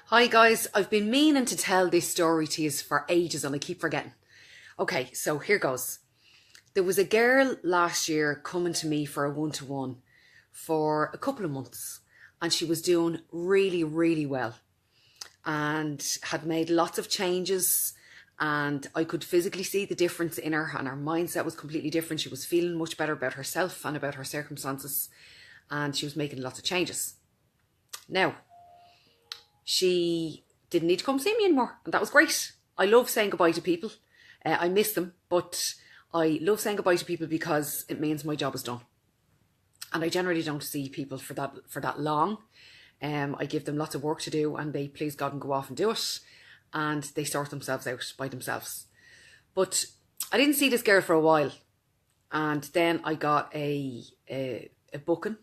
Hi guys, I've been meaning to tell this story to you for ages and I keep forgetting. Okay, so here goes. There was a girl last year coming to me for a one-to-one for a couple of months and she was doing really, really well and had made lots of changes and I could physically see the difference in her and her mindset was completely different. She was feeling much better about herself and about her circumstances and she was making lots of changes. Now, she didn't need to come see me anymore. And that was great. I love saying goodbye to people. I miss them, but I love saying goodbye to people because it means my job is done. And I generally don't see people for that long. I give them lots of work to do and they please God and go off and do it. And they sort themselves out by themselves. But I didn't see this girl for a while. And then I got a booking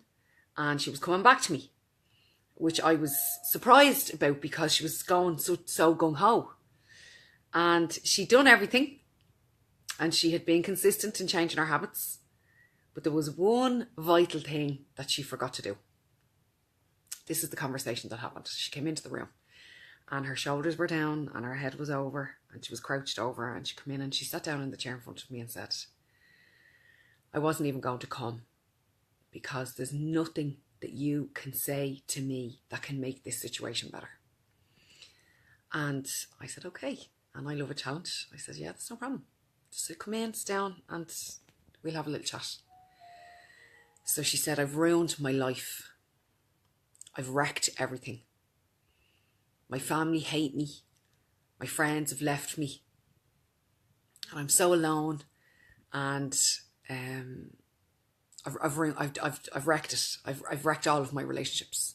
and she was coming back to me, which I was surprised about because she was going so gung ho. And she'd done everything and she had been consistent in changing her habits. But there was one vital thing that she forgot to do. This is the conversation that happened. She came into the room and her shoulders were down and her head was over and she was crouched over and she came in and she sat down in the chair in front of me and said, I wasn't even going to come because there's nothing that you can say to me that can make this situation better. And I said, okay. And I love a challenge. I said, yeah, that's no problem. Just come in, sit down and we'll have a little chat. So she said, I've ruined my life. I've wrecked everything. My family hate me. My friends have left me. And I'm so alone. And I've wrecked it. I've wrecked all of my relationships.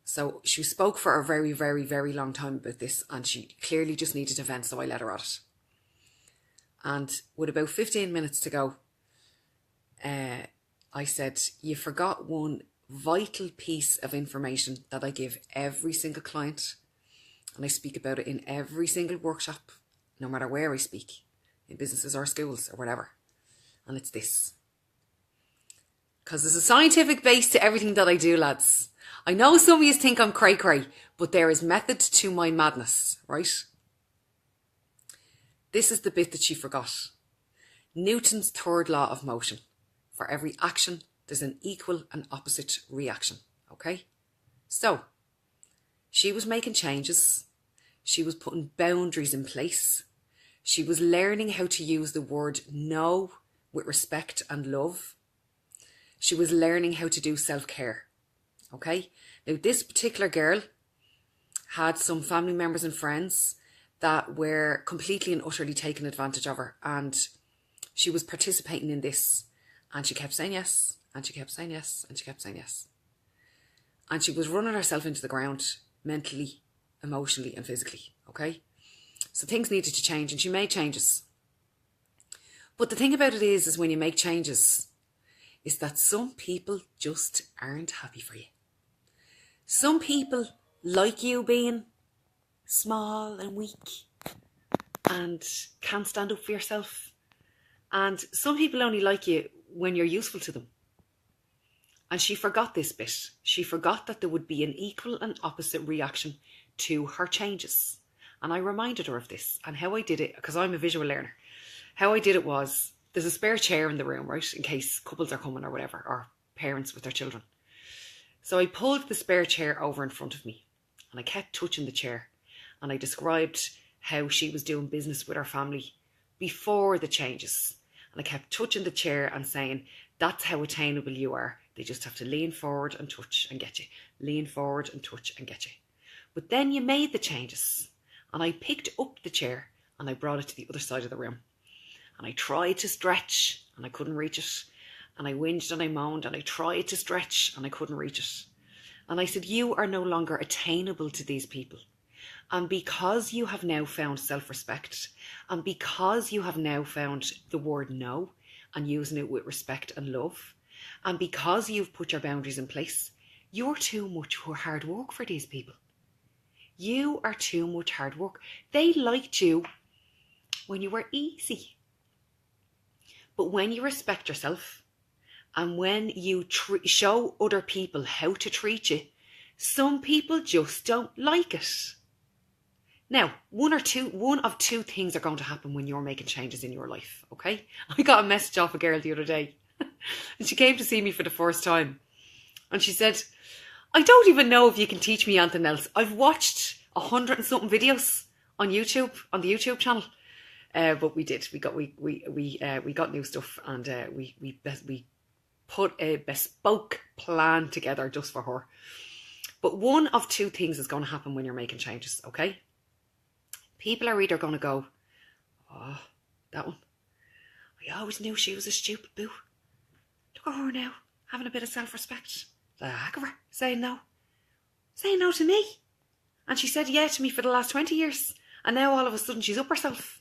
So she spoke for a very, very, very long time about this and she clearly just needed to vent, so I let her at it. And with about 15 minutes to go, I said, you forgot one vital piece of information that I give every single client and I speak about it in every single workshop, no matter where I speak, in businesses or schools or whatever. And it's this. Because there's a scientific base to everything that I do, lads. I know some of you think I'm cray-cray, but there is method to my madness, right? This is the bit that she forgot. Newton's third law of motion. For every action, there's an equal and opposite reaction, okay? So, she was making changes. She was putting boundaries in place. She was learning how to use the word no with respect and love. She was learning how to do self-care. Okay, now this particular girl had some family members and friends that were completely and utterly taking advantage of her and she was participating in this and she kept saying yes and she kept saying yes and she kept saying yes. And she was running herself into the ground mentally, emotionally and physically, okay? So things needed to change and she made changes. But the thing about it is when you make changes, is that some people just aren't happy for you. Some people like you being small and weak and can't stand up for yourself. And some people only like you when you're useful to them. And she forgot this bit. She forgot that there would be an equal and opposite reaction to her changes. And I reminded her of this and how I did it, because I'm a visual learner. How I did it was, there's a spare chair in the room, right, in case couples are coming or whatever, or parents with their children. So I pulled the spare chair over in front of me and I kept touching the chair and I described how she was doing business with her family before the changes. And I kept touching the chair and saying, that's how attainable you are. They just have to lean forward and touch and get you. Lean forward and touch and get you. But then you made the changes and I picked up the chair and I brought it to the other side of the room. And I tried to stretch and I couldn't reach it. And I whinged and I moaned and I tried to stretch and I couldn't reach it. And I said, you are no longer attainable to these people. And because you have now found self-respect and because you have now found the word no and using it with respect and love, and because you've put your boundaries in place, you're too much hard work for these people. You are too much hard work. They liked you when you were easy. But when you respect yourself and when you show other people how to treat you, Some people just don't like it. Now, one of two things are going to happen when you're making changes in your life, okay? I got a message off a girl the other day and she came to see me for the first time. And she said, I don't even know if you can teach me anything else. I've watched 100 and something videos on YouTube, on the YouTube channel. But we did. We got new stuff, and we put a bespoke plan together just for her. But one of two things is going to happen when you're making changes, okay? People are either going to go, oh, that one. I always knew she was a stupid boo. Look at her now, having a bit of self-respect. The heck of her, saying no. Saying no to me. And she said yeah to me for the last 20 years. And now all of a sudden she's up herself.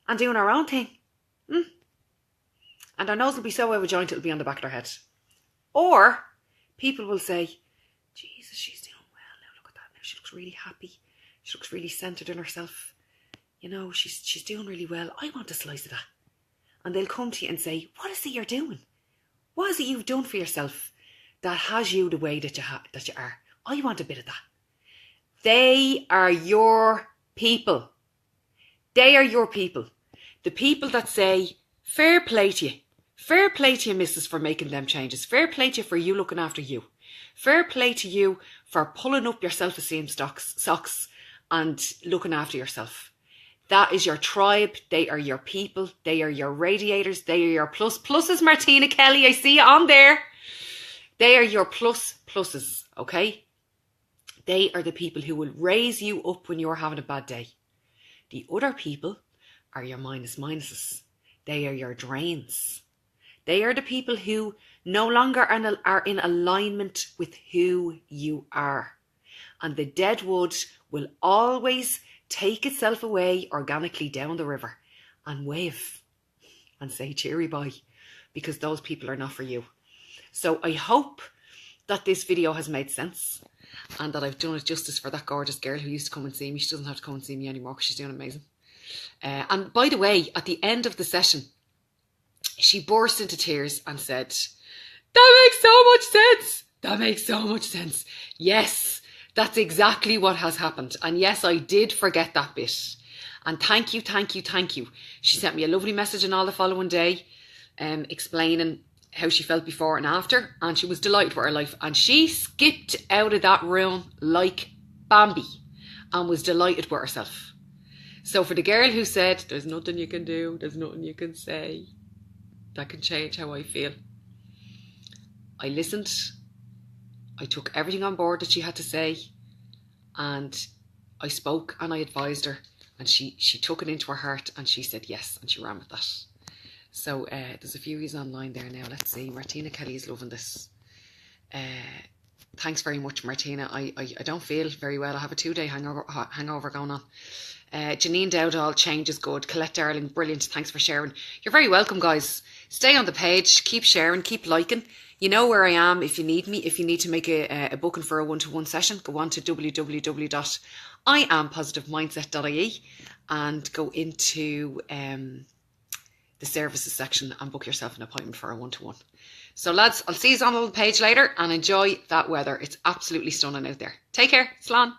And doing her own thing. And her nose will be so out of joint it'll be on the back of her head. Or people will say, Jesus, she's doing well now. Look at that now. She looks really happy. She looks really centred in herself. You know, she's doing really well. I want a slice of that. And they'll come to you and say, what is it you're doing? What is it you've done for yourself that has you the way that you are? I want a bit of that. They are your people. They are your people. The people that say, fair play to you. Fair play to you, missus, for making them changes. Fair play to you for you looking after you. Fair play to you for pulling up your self-esteem socks and looking after yourself. That is your tribe. They are your people. They are your radiators. They are your pluses, Martina Kelly. I see you on there. They are your pluses, okay? They are the people who will raise you up when you're having a bad day. The other people are your minuses. They are your drains. They are the people who no longer are in alignment with who you are. And the dead wood will always take itself away organically down the river and wave and say cheery bye, because those people are not for you. So I hope that this video has made sense and that I've done it justice for that gorgeous girl who used to come and see me. She doesn't have to come and see me anymore because she's doing amazing. And by the way, at the end of the session, she burst into tears and said, that makes so much sense. That makes so much sense. Yes, that's exactly what has happened. And yes, I did forget that bit. And thank you. She sent me a lovely message on all the following day, explaining how she felt before and after. And she was delighted with her life. And she skipped out of that room like Bambi and was delighted with herself. So for the girl who said, there's nothing you can do, there's nothing you can say that can change how I feel, I listened. I took everything on board that she had to say, and I spoke and I advised her, and she took it into her heart and she said yes, and she ran with that. So there's a few of you online there now. Let's see. Martina Kelly is loving this. Thanks very much, Martina. I don't feel very well. I have a 2-day hangover going on. Janine Dowdall, change is good. Colette Darling, brilliant. Thanks for sharing. You're very welcome, guys. Stay on the page. Keep sharing. Keep liking. You know where I am if you need me. If you need to make a booking for a one-to-one session, go on to www.iampositivemindset.ie and go into the services section and book yourself an appointment for a one-to-one. So lads, I'll see you on the page later and enjoy that weather. It's absolutely stunning out there. Take care. Slán.